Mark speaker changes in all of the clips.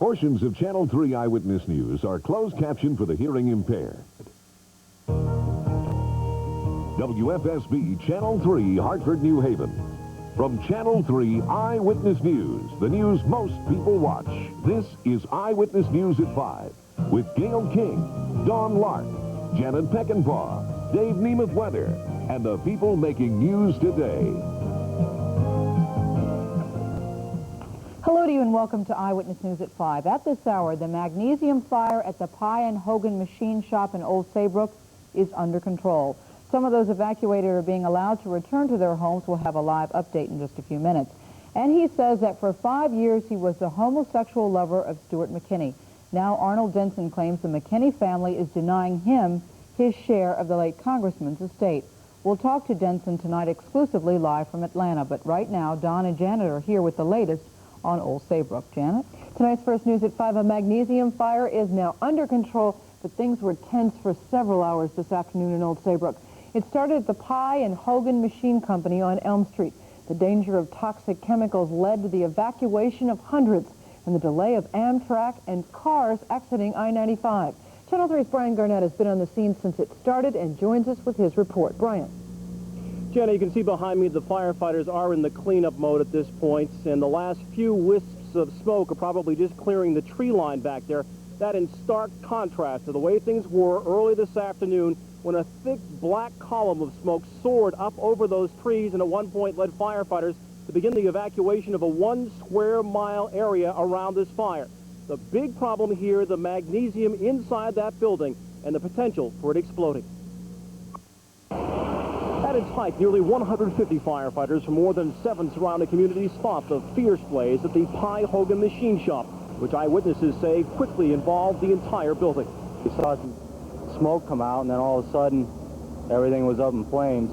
Speaker 1: Portions of Channel 3 Eyewitness News are closed captioned for the hearing impaired. WFSB Channel 3, Hartford, New Haven. From Channel 3 Eyewitness News, the news most people watch. This is Eyewitness News at 5 with Gayle King, Dawn Lark, Janet Peckinpaugh, Dave Nemeth weather, and the people making news today.
Speaker 2: Hello to you and welcome to Eyewitness News at 5. At this hour, the magnesium fire at the Pye and Hogan machine shop in Old Saybrook is under control. Some of those evacuated are being allowed to return to their homes. We'll have a live update in just a few minutes. And he says that for 5 years he was the homosexual lover of Stewart McKinney. Now Arnold Denson claims the McKinney family is denying him his share of the late congressman's estate. We'll talk to Denson tonight exclusively live from Atlanta. But right now, Don and Janet are here with the latest on Old Saybrook. Janet?
Speaker 3: Tonight's first news at 5, a magnesium fire is now under control, but things were tense for several hours this afternoon in Old Saybrook. It started at the Pye and Hogan Machine Company on Elm Street. The danger of toxic chemicals led to the evacuation of hundreds and the delay of Amtrak and cars exiting I-95. Channel 3's Brian Garnett has been on the scene since it started and joins us with his report. Brian.
Speaker 4: Jenna, you can see behind me the firefighters are in the cleanup mode at this point, and the last few wisps of smoke are probably just clearing the tree line back there. That in stark contrast to the way things were early this afternoon when a thick black column of smoke soared up over those trees and at one point led firefighters to begin the evacuation of a 1 square mile area around this fire. The big problem here, the magnesium inside that building and the potential for it exploding. At its height, nearly 150 firefighters from more than 7 surrounding communities fought the fierce blaze at the Pye Hogan machine shop, which eyewitnesses say quickly involved the entire building.
Speaker 5: We saw some smoke come out, and then all of a sudden, everything was up in flames.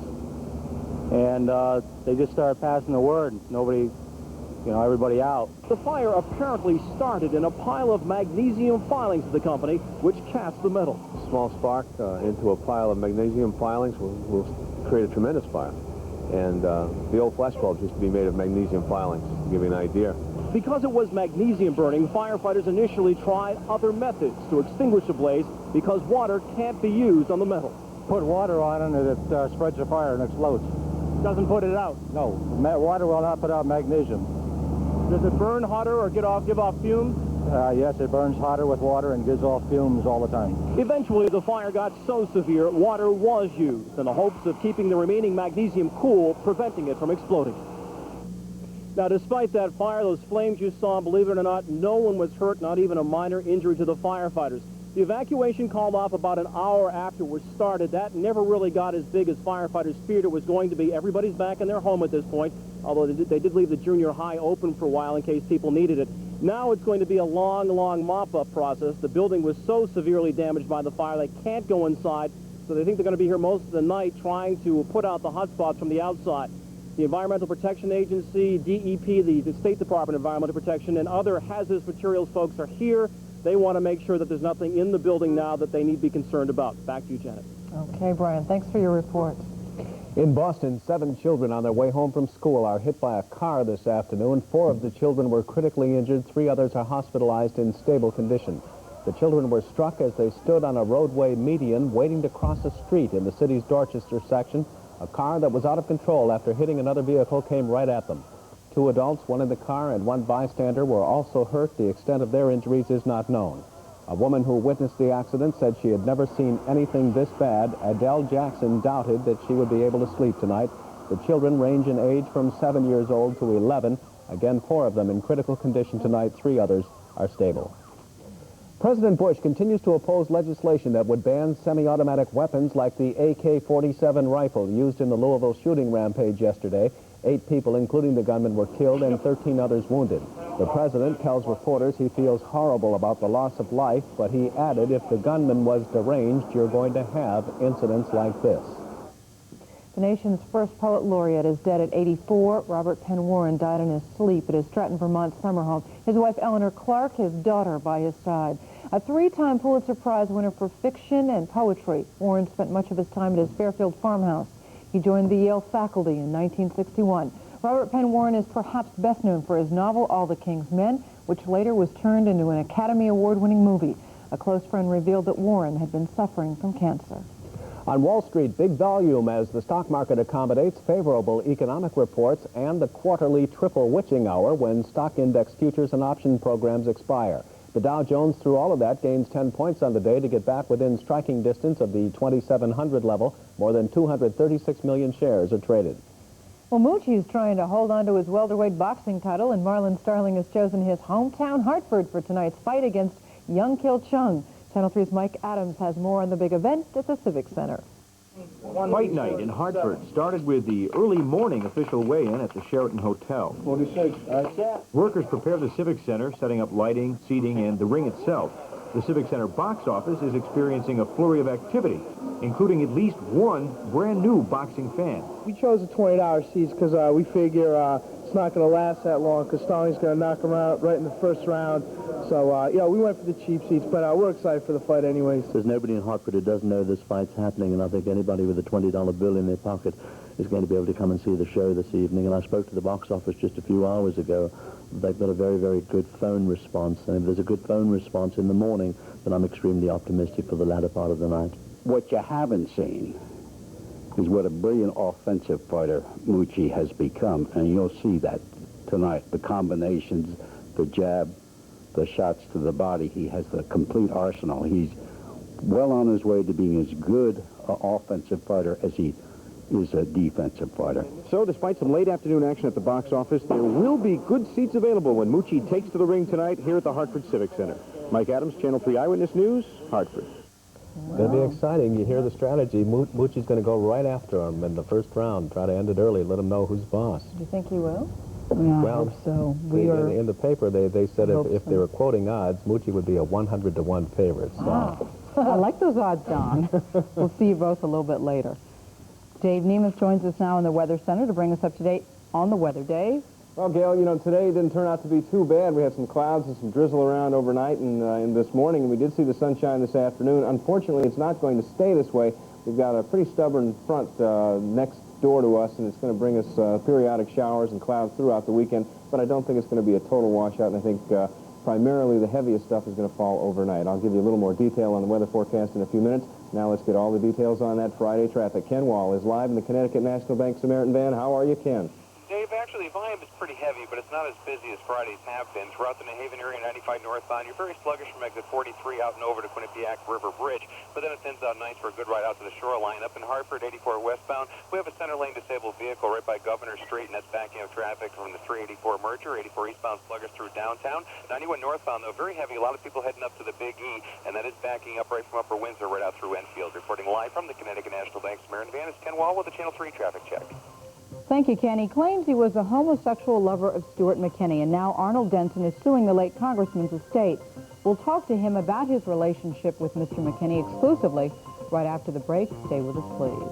Speaker 5: And they just started passing the word. Nobody, everybody out.
Speaker 4: The fire apparently started in a pile of magnesium filings of the company, which cast the metal.
Speaker 6: A small spark into a pile of magnesium filings will create a tremendous fire. And the old flash bulbs used to be made of magnesium filings, to give you an idea.
Speaker 4: Because it was magnesium burning, firefighters initially tried other methods to extinguish the blaze because water can't be used on the metal.
Speaker 5: Put water on it and it spreads the fire and explodes.
Speaker 4: Doesn't put it out?
Speaker 5: No, water will not put out magnesium.
Speaker 4: Does it burn hotter or give off fumes?
Speaker 5: Yes, it burns hotter with water and gives off fumes all the time.
Speaker 4: Eventually, the fire got so severe, water was used in the hopes of keeping the remaining magnesium cool, preventing it from exploding. Now, despite that fire, those flames you saw, believe it or not, no one was hurt, not even a minor injury to the firefighters. The evacuation called off about an hour after it was started. That never really got as big as firefighters feared it was going to be. Everybody's back in their home at this point, although they did leave the junior high open for a while in case people needed it. Now it's going to be a long, long mop-up process. The building was so severely damaged by the fire they can't go inside, so they think they're going to be here most of the night trying to put out the hot spots from the outside. The Environmental Protection Agency, DEP, the State Department of Environmental Protection, and other hazardous materials folks are here. They want to make sure that there's nothing in the building now that they need to be concerned about. Back to you, Janet.
Speaker 3: Okay, Brian, thanks for your report.
Speaker 7: In Boston, 7 children on their way home from school are hit by a car this afternoon. 4 of the children were critically injured. 3 others are hospitalized in stable condition. The children were struck as they stood on a roadway median waiting to cross a street in the city's Dorchester section. A car that was out of control after hitting another vehicle came right at them. 2 adults, 1 in the car, and 1 bystander were also hurt. The extent of their injuries is not known. A woman who witnessed the accident said she had never seen anything this bad. Adele Jackson doubted that she would be able to sleep tonight. The children range in age from 7 years old to 11. Again, 4 of them in critical condition tonight. 3 others are stable. President Bush continues to oppose legislation that would ban semi-automatic weapons like the AK-47 rifle used in the Louisville shooting rampage yesterday. 8 people, including the gunman, were killed and 13 others wounded. The president tells reporters he feels horrible about the loss of life, but he added if the gunman was deranged, you're going to have incidents like this.
Speaker 3: The nation's first poet laureate is dead at 84. Robert Penn Warren died in his sleep at his Stratton, Vermont summer home. His wife, Eleanor Clark, his daughter by his side. A 3-time Pulitzer Prize winner for fiction and poetry, Warren spent much of his time at his Fairfield farmhouse. He joined the Yale faculty in 1961. Robert Penn Warren is perhaps best known for his novel, All the King's Men, which later was turned into an Academy Award-winning movie. A close friend revealed that Warren had been suffering from cancer.
Speaker 7: On Wall Street, big volume as the stock market accommodates favorable economic reports and the quarterly triple witching hour when stock index futures and option programs expire. The Dow Jones, through all of that, gains 10 points on the day to get back within striking distance of the 2,700 level. More than 236 million shares are traded.
Speaker 3: Well, Moochie is trying to hold on to his welterweight boxing title, and Marlon Starling has chosen his hometown Hartford for tonight's fight against Young Kil Chung. Channel 3's Mike Adams has more on the big event at the Civic Center.
Speaker 8: Fight night in Hartford started with the early morning official weigh-in at the Sheraton Hotel.
Speaker 5: 46.
Speaker 8: Workers prepare the Civic Center, setting up lighting, seating, and the ring itself. The Civic Center box office is experiencing a flurry of activity, including at least one brand new boxing fan.
Speaker 9: We chose the $20 seats because we figure it's not going to last that long because Starling's going to knock him out right in the first round. So, yeah, we went for the cheap seats, but we're excited for the fight anyways.
Speaker 10: There's nobody in Hartford who doesn't know this fight's happening, and I think anybody with a $20 bill in their pocket is going to be able to come and see the show this evening. And I spoke to the box office just a few hours ago. They've got a very, very good phone response, and if there's a good phone response in the morning, then I'm extremely optimistic for the latter part of the night.
Speaker 11: What you haven't seen is what a brilliant offensive fighter Moochie has become, and you'll see that tonight. The combinations, the jab, the shots to the body, he has the complete arsenal. He's well on his way to being as good an offensive fighter as he is a defensive fighter.
Speaker 8: So, despite some late afternoon action at the box office, there will be good seats available when Moochie takes to the ring tonight here at the Hartford Civic Center. Mike Adams, Channel 3 Eyewitness News, Hartford.
Speaker 7: It's going to be exciting. You hear the strategy. Moochie's going to go right after him in the first round, try to end it early, let him know who's boss.
Speaker 3: Do you think he will?
Speaker 2: Yeah, I hope so.
Speaker 7: In the paper, they said if they were quoting odds, Moochie would be a 100-to-1 favorite. So.
Speaker 2: Wow. I like those odds, Don. We'll see you both a little bit later. Dave Nemeth joins us now in the Weather Center to bring us up to date on the weather. Dave?
Speaker 6: Well, Gayle, you know, today didn't turn out to be too bad. We had some clouds and some drizzle around overnight and this morning, and we did see the sunshine this afternoon. Unfortunately, it's not going to stay this way. We've got a pretty stubborn front next door to us, and it's going to bring us periodic showers and clouds throughout the weekend, but I don't think it's going to be a total washout, and I think primarily the heaviest stuff is going to fall overnight. I'll give you a little more detail on the weather forecast in a few minutes. Now let's get all the details on that Friday traffic. Ken Wall is live in the Connecticut National Bank Samaritan van. How are you, Ken?
Speaker 12: Dave, actually, volume is pretty heavy, but it's not as busy as Fridays have been. Throughout the New Haven area, 95 northbound, you're very sluggish from exit 43 out and over to Quinnipiac River Bridge, but then it thins out nice for a good ride out to the shoreline. Up in Hartford, 84 westbound, we have a center lane disabled vehicle right by Governor Street, and that's backing up traffic from the 384 merger. 84 eastbound sluggish through downtown. 91 northbound, though, very heavy. A lot of people heading up to the Big E, and that is backing up right from Upper Windsor right out through Enfield. Reporting live from the Connecticut National Bank Samaritan van is Ken Wall with the Channel 3 traffic check.
Speaker 2: Thank you, Ken. He claims he was a homosexual lover of Stewart McKinney, and now Arnold Denson is suing the late congressman's estate. We'll talk to him about his relationship with Mr. McKinney exclusively right after the break. Stay with us, please.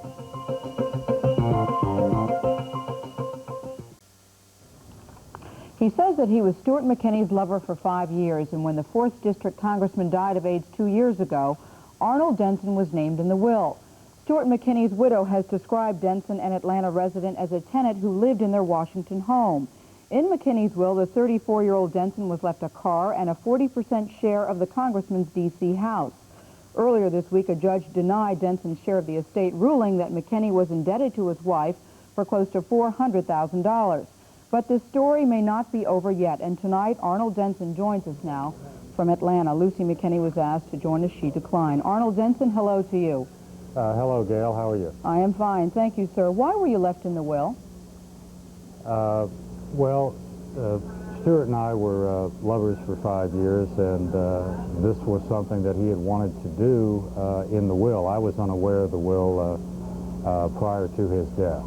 Speaker 2: He says that he was Stewart McKinney's lover for 5 years, and when the 4th District Congressman died of AIDS 2 years ago, Arnold Denson was named in the will. Stewart McKinney's widow has described Denson, an Atlanta resident, as a tenant who lived in their Washington home. In McKinney's will, the 34-year-old Denson was left a car and a 40% share of the congressman's D.C. house. Earlier this week, a judge denied Denson's share of the estate, ruling that McKinney was indebted to his wife for close to $400,000. But this story may not be over yet, and tonight Arnold Denson joins us now from Atlanta. Lucy McKinney was asked to join us. She declined. Arnold Denson, hello to you.
Speaker 13: Hello, Gayle. How are you?
Speaker 2: I am fine. Thank you, sir. Why were you left in the will?
Speaker 13: Stewart and I were lovers for 5 years, and this was something that he had wanted to do in the will. I was unaware of the will prior to his death.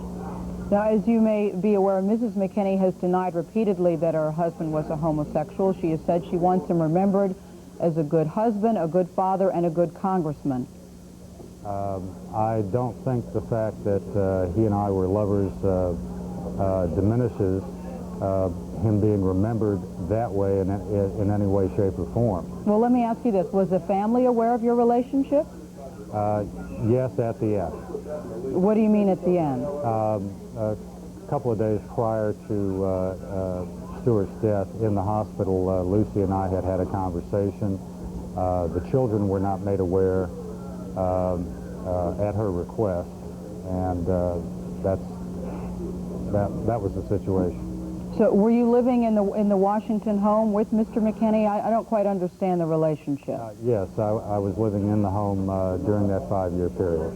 Speaker 2: Now, as you may be aware, Mrs. McKinney has denied repeatedly that her husband was a homosexual. She has said she wants him remembered as a good husband, a good father, and a good congressman.
Speaker 13: I don't think the fact that he and I were lovers diminishes him being remembered that way in any way, shape, or form.
Speaker 2: Well, let me ask you this. Was the family aware of your relationship?
Speaker 13: Yes, at the end.
Speaker 2: What do you mean at the end?
Speaker 13: A couple of days prior to Stewart's death in the hospital, Lucy and I had a conversation. The children were not made aware at her request, and that was the situation.
Speaker 2: So were you living in the Washington home with Mr. McKinney? I don't quite understand the relationship.
Speaker 13: Yes, I was living in the home during that 5-year period.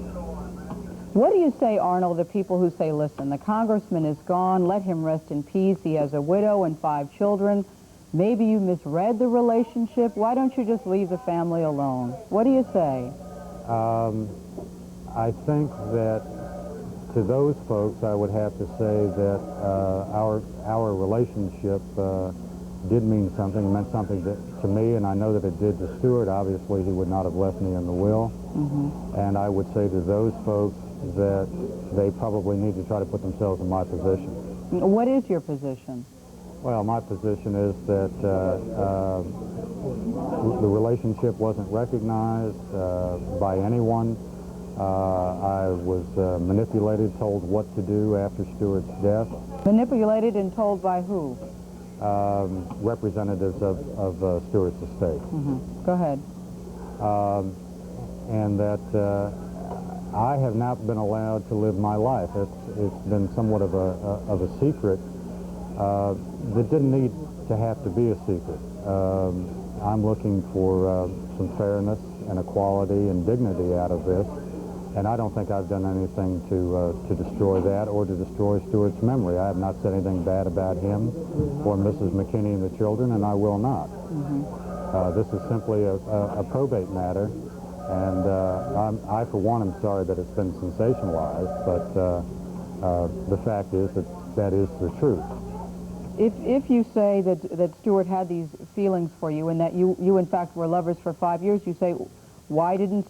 Speaker 2: What do you say, Arnold, to people who say, listen, the congressman is gone, let him rest in peace, he has a widow and 5 children, maybe you misread the relationship, why don't you just leave the family alone? What do you say?
Speaker 13: I think that to those folks, I would have to say that our relationship did mean something. It meant something to me, and I know that it did to Stewart. Obviously, he would not have left me in the will. Mm-hmm. And I would say to those folks that they probably need to try to put themselves in my position.
Speaker 2: What is your position?
Speaker 13: Well, my position is that the relationship wasn't recognized by anyone. I was manipulated, told what to do after Stewart's death.
Speaker 2: Manipulated and told by who?
Speaker 13: Representatives of Stewart's estate.
Speaker 2: Mm-hmm. Go ahead.
Speaker 13: And that I have not been allowed to live my life. It's been somewhat of a secret that didn't need to have to be a secret. I'm looking for some fairness and equality and dignity out of this. And I don't think I've done anything to destroy that or to destroy Stewart's memory. I have not said anything bad about him or Mrs. McKinney and the children, and I will not. Mm-hmm. This is simply a probate matter, and I, for one, am sorry that it's been sensationalized, but the fact is that is the truth.
Speaker 2: If you say that Stewart had these feelings for you and that you in fact were lovers for 5 years, you say, why didn't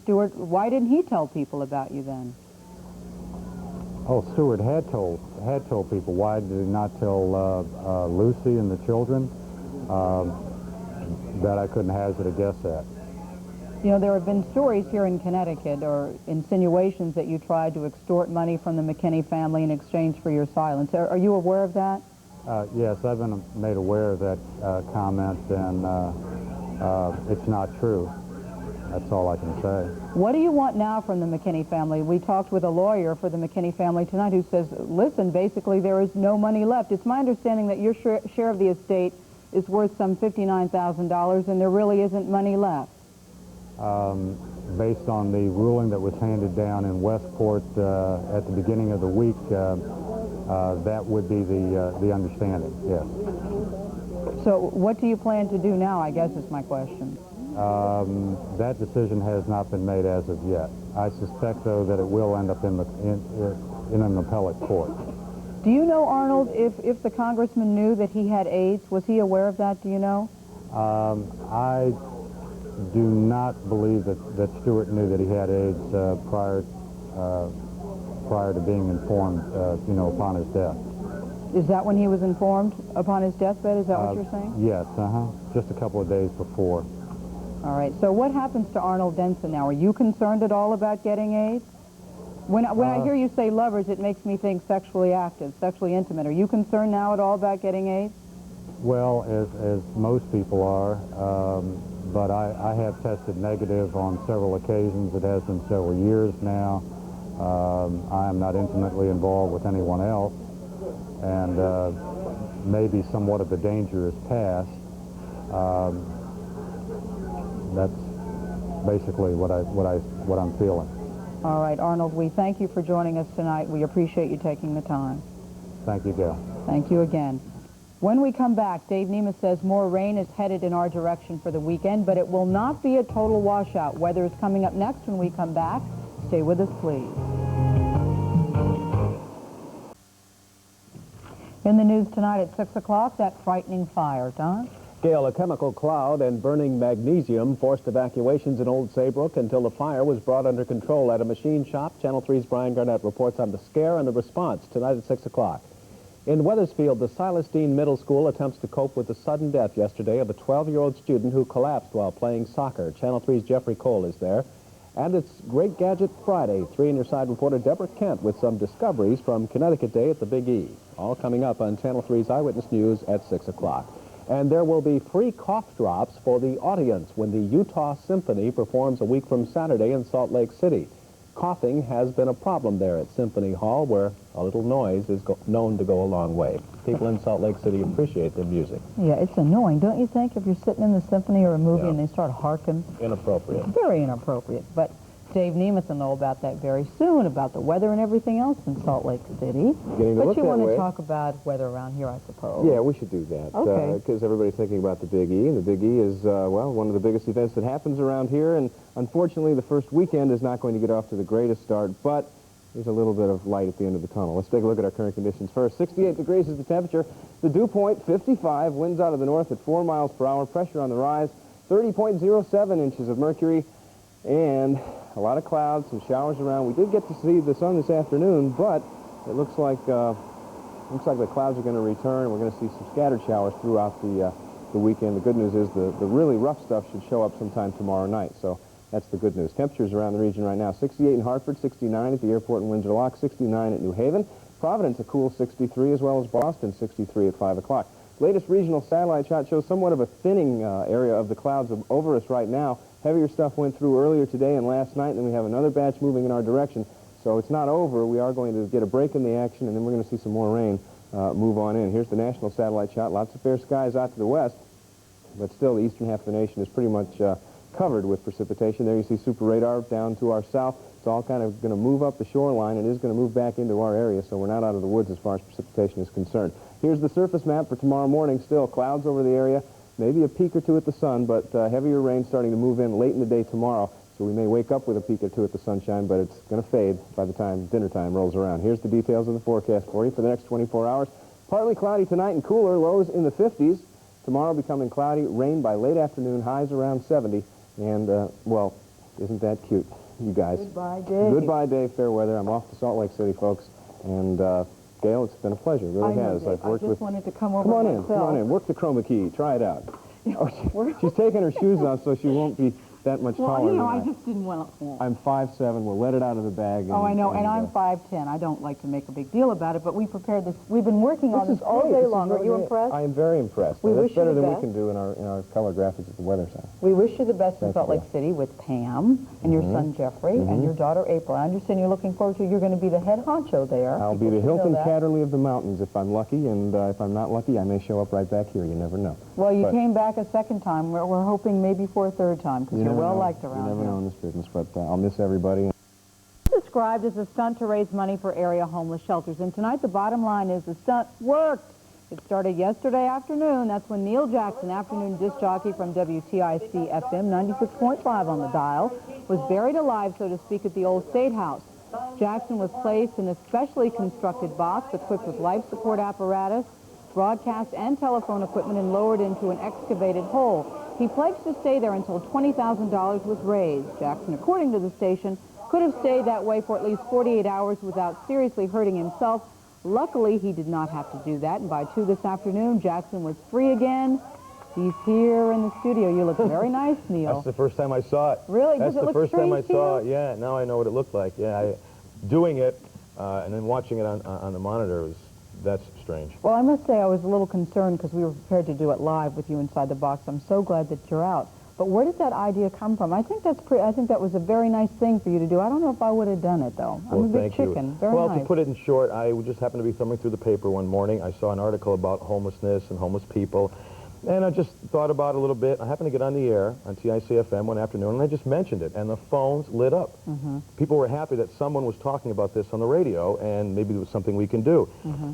Speaker 2: he tell people about you then?
Speaker 13: Oh, Stewart had told people. Why did he not tell Lucy and the children? That I couldn't hazard a guess at.
Speaker 2: You know, there have been stories here in Connecticut or insinuations that you tried to extort money from the McKinney family in exchange for your silence. Are you aware of that?
Speaker 13: Yes, I've been made aware of that comment, and it's not true. That's all I can say.
Speaker 2: What do you want now from the McKinney family? We talked with a lawyer for the McKinney family tonight who says, listen, basically there is no money left. It's my understanding that your share of the estate is worth some $59,000 and there really isn't money left.
Speaker 13: Based on the ruling that was handed down in Westport at the beginning of the week, that would be the understanding, yes.
Speaker 2: So what do you plan to do now, I guess is my question.
Speaker 13: That decision has not been made as of yet. I suspect, though, that it will end up in an appellate court.
Speaker 2: Do you know, Arnold, if the congressman knew that he had AIDS? Was he aware of that? Do you know?
Speaker 13: I do not believe that Stewart knew that he had AIDS prior to being informed, upon his death.
Speaker 2: Is that when he was informed upon his deathbed? Is that what you're saying?
Speaker 13: Yes, just a couple of days before.
Speaker 2: All right. So what happens to Arnold Denson now? Are you concerned at all about getting AIDS? When I hear you say lovers, it makes me think sexually active, sexually intimate. Are you concerned now at all about getting AIDS?
Speaker 13: Well, as most people are, but I have tested negative on several occasions. It has been several years now. I am not intimately involved with anyone else, and maybe somewhat of the danger is past. That's basically what I'm feeling.
Speaker 2: All right, Arnold, we thank you for joining us tonight. We appreciate you taking the time.
Speaker 13: Thank you, Gayle.
Speaker 2: Thank you again. When we come back, Dave Nemeth says more rain is headed in our direction for the weekend, but it will not be a total washout. Weather is coming up next when we come back. Stay with us, please. In the news tonight at 6 o'clock, that frightening fire. Don?
Speaker 7: Gayle, a chemical cloud and burning magnesium forced evacuations in Old Saybrook until the fire was brought under control at a machine shop. Channel 3's Brian Garnett reports on the scare and the response tonight at 6 o'clock. In Wethersfield, the Silas Dean Middle School attempts to cope with the sudden death yesterday of a 12-year-old student who collapsed while playing soccer. Channel 3's Jeffrey Cole is there. And it's Great Gadget Friday. 3 on your side reporter Deborah Kent with some discoveries from Connecticut Day at the Big E. All coming up on Channel 3's Eyewitness News at 6 o'clock. And there will be free cough drops for the audience when the Utah Symphony performs a week from Saturday in Salt Lake City. Coughing has been a problem there at Symphony Hall, where a little noise is known to go a long way. People in Salt Lake City appreciate the music.
Speaker 2: Yeah, it's annoying, don't you think, if you're sitting in the symphony or a movie and they start harking?
Speaker 7: Inappropriate.
Speaker 2: Very inappropriate. But Dave Nemeth will know about that very soon, about the weather and everything else in Salt Lake City. But you want to talk about weather around here, I suppose.
Speaker 6: Yeah, we should do that.
Speaker 2: Okay.
Speaker 6: Because everybody's thinking about the Big E, and the Big E is, well, one of the biggest events that happens around here, and unfortunately the first weekend is not going to get off to the greatest start, but there's a little bit of light at the end of the tunnel. Let's take a look at our current conditions first. 68 degrees is the temperature. The dew point, 55. Winds out of the north at 4 miles per hour. Pressure on the rise, 30.07 inches of mercury. And a lot of clouds, some showers around. We did get to see the sun this afternoon, but it looks like the clouds are going to return. We're going to see some scattered showers throughout the weekend. The good news is the really rough stuff should show up sometime tomorrow night. So that's the good news. Temperatures around the region right now: 68 in Hartford, 69 at the airport in Windsor Lock, 69 at New Haven. Providence, a cool 63, as well as Boston, 63 at 5 o'clock. Latest regional satellite shot shows somewhat of a thinning area of the clouds over us right now. Heavier stuff went through earlier today and last night, and then we have another batch moving in our direction. So it's not over. We are going to get a break in the action, and then we're going to see some more rain move on in. Here's the national satellite shot. Lots of fair skies out to the west, but still the eastern half of the nation is pretty much covered with precipitation. There you see super radar down to our south. It's all kind of going to move up the shoreline. It is going to move back into our area, so we're not out of the woods as far as precipitation is concerned. Here's the surface map for tomorrow morning. Still clouds over the area. Maybe a peak or two at the sun, but heavier rain starting to move in late in the day tomorrow. So we may wake up with a peak or two at the sunshine, but it's going to fade by the time dinner time rolls around. Here's the details of the forecast for you for the next 24 hours. Partly cloudy tonight and cooler, lows in the 50s. Tomorrow becoming cloudy, rain by late afternoon, highs around 70. And, well, isn't that cute, you guys?
Speaker 2: Goodbye, Dave.
Speaker 6: Goodbye, Dave. Fair weather. I'm off to Salt Lake City, folks. And, Gayle, it's been a pleasure. It really has.
Speaker 2: I've worked with... wanted to come over
Speaker 6: Come on in.
Speaker 2: myself.
Speaker 6: Come on in. Work the chroma key. Try it out. Oh, she's taking her shoes off so she won't be that much taller than
Speaker 2: I just didn't want to.
Speaker 6: I'm 5'7". We'll let it out of the bag.
Speaker 2: I know, and I'm 5'10". I don't like to make a big deal about it, but we prepared this. We've been working on this all day long. Are you impressed?
Speaker 6: I am very impressed. That's better than we can do in our color graphics at the Weather Center.
Speaker 2: We wish you the best in Salt Lake City with Pam and your son Jeffrey and your daughter April. I understand you're looking forward to. You're going to be the head honcho there.
Speaker 6: I'll be the Hilton Catterley of the mountains if I'm lucky, and if I'm not lucky, I may show up right back here. You never know.
Speaker 2: Well, you came back a second time. We're hoping maybe for a third time because you're well liked around here.
Speaker 6: You never know in this business, but I'll miss everybody.
Speaker 2: Described as a stunt to raise money for area homeless shelters, and tonight the bottom line is the stunt worked. It started yesterday afternoon. That's when Neil Jackson, afternoon disc jockey from WTIC-FM 96.5 on the dial, was buried alive, so to speak, at the old State House. Jackson was placed in a specially constructed box equipped with life support apparatus, broadcast and telephone equipment, and lowered into an excavated hole. He pledged to stay there until $20,000 was raised. Jackson, according to the station, could have stayed that way for at least 48 hours without seriously hurting himself. Luckily, he did not have to do that, and by 2 this afternoon, Jackson was free again. He's here in the studio. You look very nice, Neil.
Speaker 14: That's the first time I saw it.
Speaker 2: Really?
Speaker 14: That's the first time I saw it. Yeah, now I know what it looked like. Yeah, doing it and then watching it on the monitor that's strange.
Speaker 2: Well, I must say I was a little concerned because we were prepared to do it live with you inside the box. I'm so glad that you're out. But where did that idea come from? I think that was a very nice thing for you to do. I don't know if I would have done it, though. I'm a big chicken. Very nice.
Speaker 14: Well, to put it in short, I just happened to be thumbing through the paper one morning. I saw an article about homelessness and homeless people, and I just thought about it a little bit. I happened to get on the air on TIC-FM one afternoon, and I just mentioned it, and the phones lit up. People were happy that someone was talking about this on the radio, and maybe it was something we can do.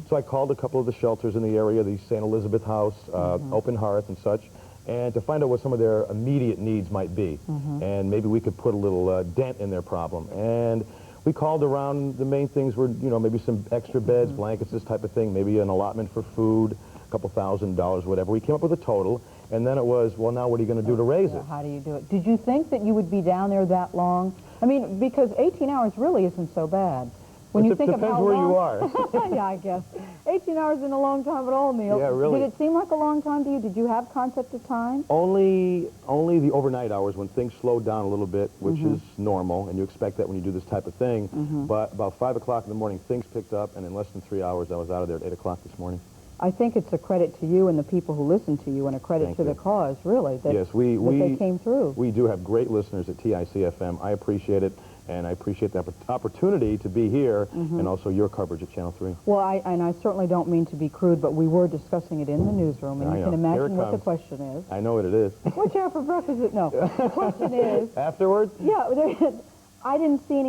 Speaker 14: So I called a couple of the shelters in the area, the St. Elizabeth House, Open Hearth, and such, and to find out what some of their immediate needs might be. And maybe we could put a little dent in their problem. And we called around. The main things were, you know, maybe some extra beds, blankets, this type of thing, maybe an allotment for food, a couple $1,000s, whatever. We came up with a total, and then it was, well, now what are you going to do to raise it?
Speaker 2: How do you do it? Did you think that you would be down there that long? I mean, because 18 hours really isn't so bad. When you
Speaker 14: It
Speaker 2: think of
Speaker 14: depends
Speaker 2: how
Speaker 14: where
Speaker 2: long,
Speaker 14: you are.
Speaker 2: Yeah, I guess. 18 hours isn't a long time at all, Neil.
Speaker 14: Yeah, really.
Speaker 2: Did it seem like a long time to you? Did you have concept of time?
Speaker 14: Only the overnight hours when things slowed down a little bit, which is normal, and you expect that when you do this type of thing. But about 5 o'clock in the morning, things picked up, and in less than 3 hours, I was out of there at 8 o'clock this morning.
Speaker 2: I think it's a credit to you and the people who listen to you, and a credit to the cause, really, that,
Speaker 14: yes,
Speaker 2: that they came through.
Speaker 14: We do have great listeners at TIC-FM. I appreciate it, and I appreciate the opportunity to be here, and also your coverage at Channel 3.
Speaker 2: Well, I certainly don't mean to be crude, but we were discussing it in the newsroom, and you can imagine what the question is.
Speaker 14: I know what it is.
Speaker 2: What's you have for breakfast? No, the question is...
Speaker 14: Afterwards?
Speaker 2: Yeah, I didn't see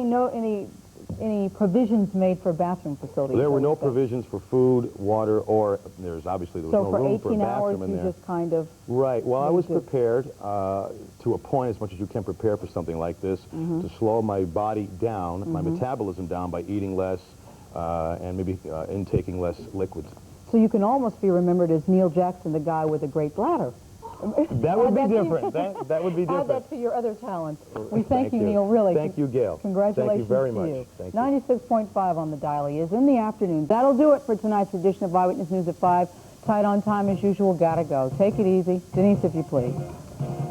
Speaker 2: any provisions made for bathroom facilities.
Speaker 14: There were no provisions for food, water, or there was no room for a bathroom in there. So for 18 hours, you just
Speaker 2: kind of...
Speaker 14: Right. Well, I was prepared to a point, as much as you can prepare for something like this, to slow my body down, my metabolism down by eating less and maybe intaking less liquids.
Speaker 2: So you can almost be remembered as Neil Jackson, the guy with a great bladder.
Speaker 14: That would be different. That would be different.
Speaker 2: Add that to your other talents. We thank you, Neil, really.
Speaker 14: Thank you, Gail.
Speaker 2: Congratulations
Speaker 14: Thank you very
Speaker 2: to
Speaker 14: much.
Speaker 2: you.
Speaker 14: Thank you.
Speaker 2: 96.5 on the dial is in the afternoon. That'll do it for tonight's edition of Eyewitness News at 5. Tight on time as usual. Gotta go. Take it easy. Denise, if you please.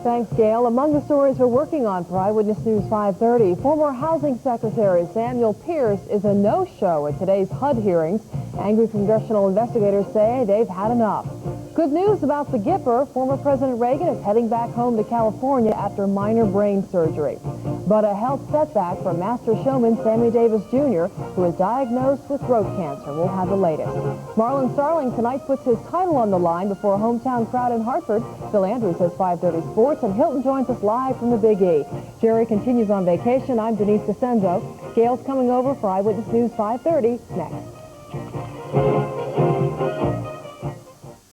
Speaker 3: Thanks, Gail. Among the stories we're working on for Eyewitness News 530, former Housing Secretary Samuel Pierce is a no-show at today's HUD hearings. Angry congressional investigators say they've had enough. Good news about the Gipper. Former President Reagan is heading back home to California after minor brain surgery. But a health setback for master showman Sammy Davis Jr., who is diagnosed with throat cancer. We'll have the latest. Marlon Starling tonight puts his title on the line before a hometown crowd in Hartford. Phil Andrews has 5:30 Sports, and Hilton joins us live from the Big E. Jerry continues on vacation. I'm Denise DeCenzo. Gail's coming over for Eyewitness News 530 next.